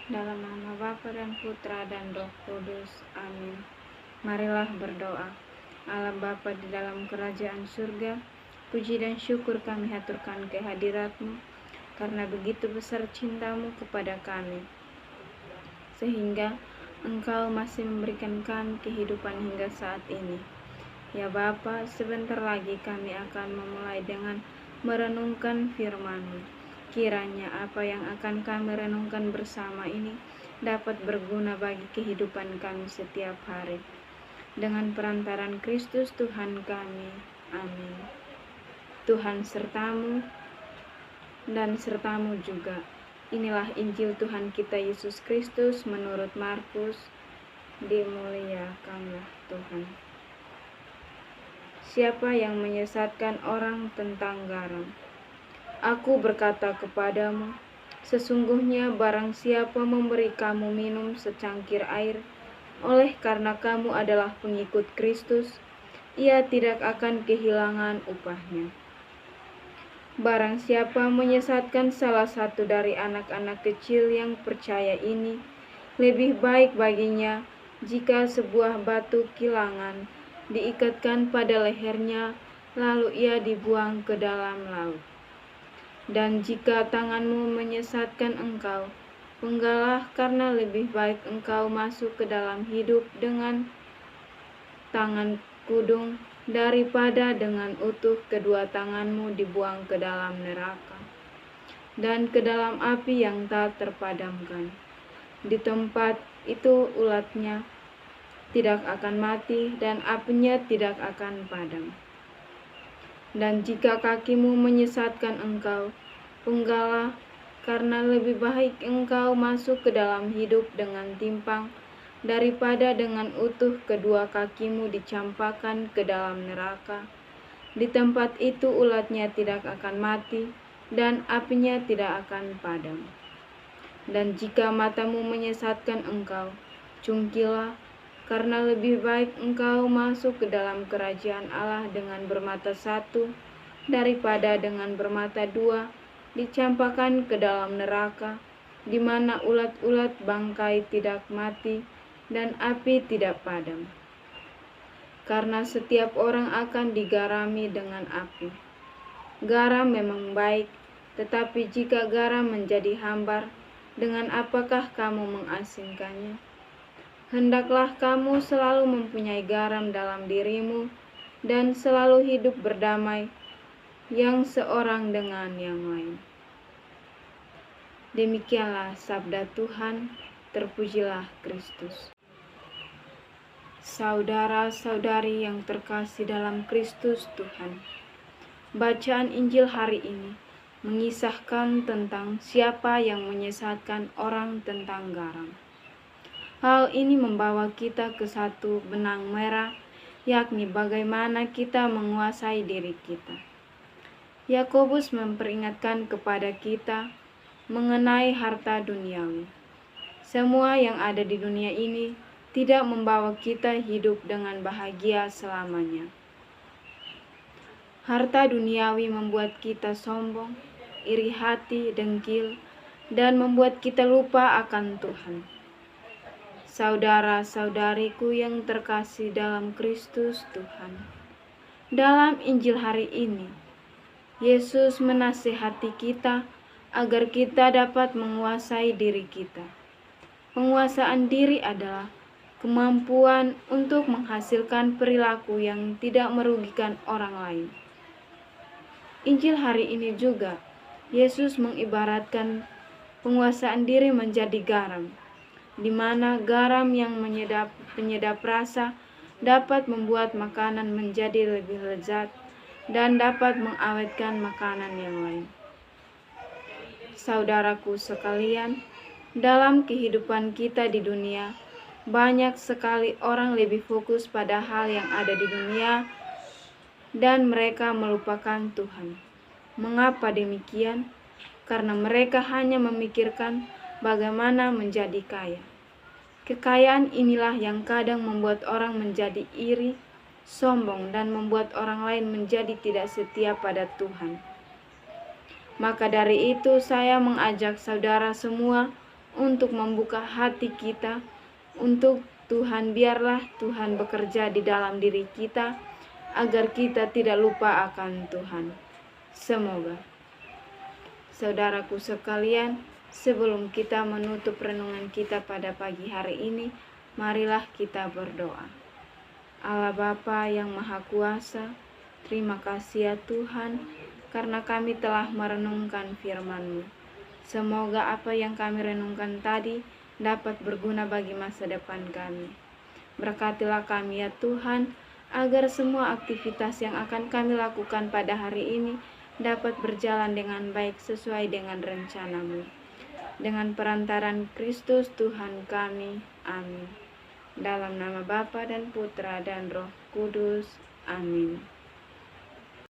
Dalam nama Bapa dan Putra dan Roh Kudus. Amin. Marilah berdoa. Allah Bapa di dalam kerajaan surga, puji dan syukur kami haturkan kehadirat-Mu, karena begitu besar cinta-Mu kepada kami, sehingga Engkau masih memberikan kami kehidupan hingga saat ini. Ya Bapa, sebentar lagi kami akan memulai dengan merenungkan firman-Mu. Kiranya apa yang akan kami renungkan bersama ini dapat berguna bagi kehidupan kami setiap hari. Dengan perantaran Kristus Tuhan kami. Amin. Tuhan sertamu dan sertamu juga. Inilah Injil Tuhan kita Yesus Kristus menurut Markus. Dimuliakanlah Tuhan. Siapa yang menyesatkan orang tentang garam? Aku berkata kepadamu, sesungguhnya barang siapa memberi kamu minum secangkir air, oleh karena kamu adalah pengikut Kristus, ia tidak akan kehilangan upahnya. Barang siapa menyesatkan salah satu dari anak-anak kecil yang percaya ini, lebih baik baginya jika sebuah batu kilangan diikatkan pada lehernya, lalu ia dibuang ke dalam laut. Dan jika tanganmu menyesatkan engkau, penggalah, karena lebih baik engkau masuk ke dalam hidup dengan tangan kudung daripada dengan utuh kedua tanganmu dibuang ke dalam neraka dan ke dalam api yang tak terpadamkan. Di tempat itu ulatnya tidak akan mati dan apinya tidak akan padam. Dan jika kakimu menyesatkan engkau, penggalah, karena lebih baik engkau masuk ke dalam hidup dengan timpang daripada dengan utuh kedua kakimu dicampakkan ke dalam neraka. Di tempat itu ulatnya tidak akan mati dan apinya tidak akan padam. Dan jika matamu menyesatkan engkau, cungkilah, karena lebih baik engkau masuk ke dalam kerajaan Allah dengan bermata satu daripada dengan bermata dua dicampakkan ke dalam neraka, di mana ulat-ulat bangkai tidak mati dan api tidak padam. Karena setiap orang akan digarami dengan api. Garam memang baik, tetapi jika garam menjadi hambar, dengan apakah kamu mengasinkannya? Hendaklah kamu selalu mempunyai garam dalam dirimu dan selalu hidup berdamai yang seorang dengan yang lain. Demikianlah sabda Tuhan, terpujilah Kristus. Saudara-saudari yang terkasih dalam Kristus Tuhan, bacaan Injil hari ini mengisahkan tentang siapa yang menyesatkan orang tentang garam. Hal ini membawa kita ke satu benang merah, yakni bagaimana kita menguasai diri kita. Yakobus memperingatkan kepada kita mengenai harta duniawi. Semua yang ada di dunia ini tidak membawa kita hidup dengan bahagia selamanya. Harta duniawi membuat kita sombong, iri hati, dengkil, dan membuat kita lupa akan Tuhan. Saudara-saudariku yang terkasih dalam Kristus Tuhan, dalam Injil hari ini, Yesus menasihati kita agar kita dapat menguasai diri kita. Penguasaan diri adalah kemampuan untuk menghasilkan perilaku yang tidak merugikan orang lain. Injil hari ini juga, Yesus mengibaratkan penguasaan diri menjadi garam, di mana garam yang penyedap rasa dapat membuat makanan menjadi lebih lezat dan dapat mengawetkan makanan yang lain. Saudaraku sekalian, dalam kehidupan kita di dunia, banyak sekali orang lebih fokus pada hal yang ada di dunia dan mereka melupakan Tuhan. Mengapa demikian? Karena mereka hanya memikirkan bagaimana menjadi kaya. Kekayaan inilah yang kadang membuat orang menjadi iri, sombong, dan membuat orang lain menjadi tidak setia pada Tuhan. Maka dari itu saya mengajak saudara semua untuk membuka hati kita untuk Tuhan. Biarlah Tuhan bekerja di dalam diri kita agar kita tidak lupa akan Tuhan. Semoga. Saudaraku sekalian, sebelum kita menutup renungan kita pada pagi hari ini, marilah kita berdoa. Allah Bapa yang Maha Kuasa, terima kasih ya Tuhan, karena kami telah merenungkan firman-Mu. Semoga apa yang kami renungkan tadi dapat berguna bagi masa depan kami. Berkatilah kami ya Tuhan, agar semua aktivitas yang akan kami lakukan pada hari ini dapat berjalan dengan baik sesuai dengan rencana-Mu. Dengan perantaran Kristus Tuhan kami. Amin. Dalam nama Bapa dan Putra dan Roh Kudus. Amin.